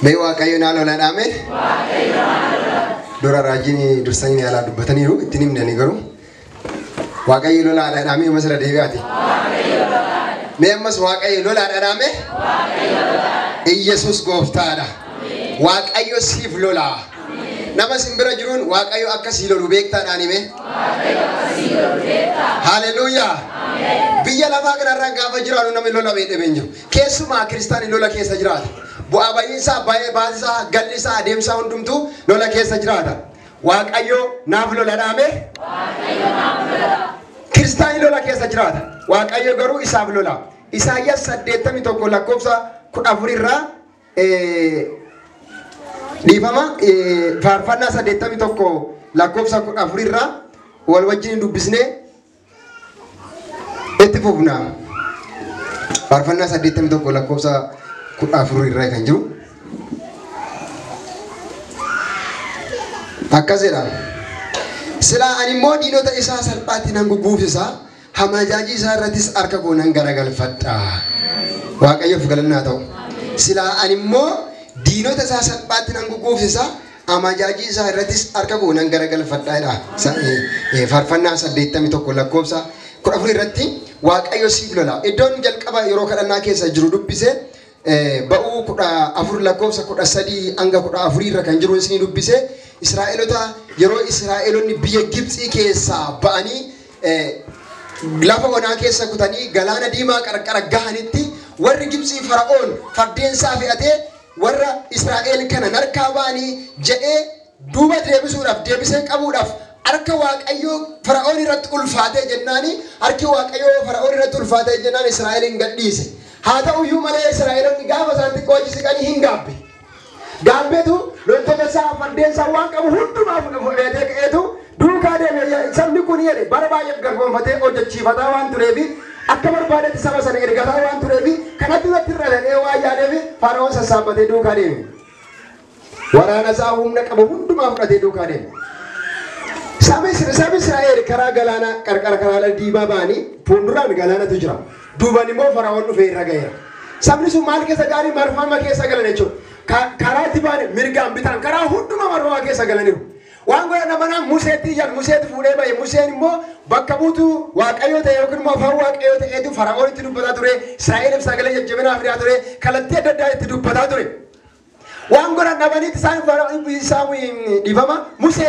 Mee waaqayyo naa lolaan ameen. Dura raajini dursanii ala dubbataniiru ittiin himnani garuu waaqayyo lolaadhaan amee masala deebi'aati. Mee ammas waaqayyo lolaadhaan amee. Yesus gooftaadha. Waaqayyo siif lolaa. Nama simbira jiruun waaqayyo akkasii lolu beektaadhaan hime. Haleluuyaa. Biyya lafaa kanarraa gaafa jiraannu namni lola beekee jiru. Keessumaa kiristaanii lola keessa jiraata. Bu'aa baay'insaa baay'ee baasisaa gallisaa adeemsaa hundumtuu lola keessa jiraata. Waaqayyo naaf lola dhaame. Kiristaanii lola keessa jiraata. Waaqayyo garuu isaaf lola. Isaayyaas 81 lakkoofsa 14 irraa dhiifama faarfannaa 81 lakkoofsa 14 irraa wal wajjin dubbisnee itti fufna. Faarfannaa 81 lakkoofsa 14 irraa kan jiru akkasidha. Silaa ani immoo diinota isaa salphaatti nan guguufisa, hamajaajii isaa irrattis harka koo nan garagalfadha. Waaqayyoof galannaa ta'u. Silaa ani immoo diinota isaa salphaatti nan guguufisa, hamajaajii isaa irrattis harka koo nan garagalfadha. Faarfannaa 81 lakkoofsa 14 irratti waaqayyo siif lola. Iddoon jalqaba yeroo kadhannaa keessa jiru dubbise ba'uu 14 lakkoofsa 13 hanga 14 irra kan jiru isin dubbise. Israa'eelota yeroo Israa'eelonni biyya Gibxii keessaa ba'anii lafa onaa keessa kutanii galaana diimaa qarqara gahanitti warri Gibxii Fara'oon fardeensaa fe'atee warra Israa'eel kana harkaa ba'anii jedhee duuba deebisuudhaaf deebisee qabuudhaaf harka waaqayyoo Fara'oon irratti ulfaatee jennaani harki waaqayyoo Fara'oon irratti ulfaatee jennaan Israa'eelin gadhiise. Haa ta'uyyuu malee Israa'eelonni gaafa isaatti qoochi siqanii hin gaabbe. Gaabbeetu loltoota isaa fardeensaa waan qabu hundumaa fudhatee ka'eetu duukaa deeme. Sabni kun jedhe bara baay'eef garboomfatee hojjechiifataa waan tureefi akka barbaadetti saba sana ergataa waan tureefi kanatti irratti irra dhanee waan yaadeefi Fara'oon sassaabbatee duukaa deeme. Waraana isaa humna qabu hundumaa fudhatee duukaa deeme. Sabi Israa'eel karaa galaana qarqara karaa diimaa ba'anii fuulduraan galaanatu jira. Duubaan immoo Fara'oon dhufee irra ga'eera. Sabni sun maal keessa gaarii marfama keessa galan jechuudha. Karaa tibaan mirgaan bitaan karaa hundumaa marfama keessa galaniiru. Waan godhan namanaa Museetti ijaan Museetti fuudhee ba'e. Museen immoo bakka buutuu waaqayyoo ta'e yookiin immoo afaan waaqayyoo ta'eetu Fara'oon itti dubbataa ture. Israa'eeliif sagalee jajjabinaa fidaa ture. Kallattii adda addaa itti dubbataa ture. Waan godhan nabaniitti isaan dhiifama Musee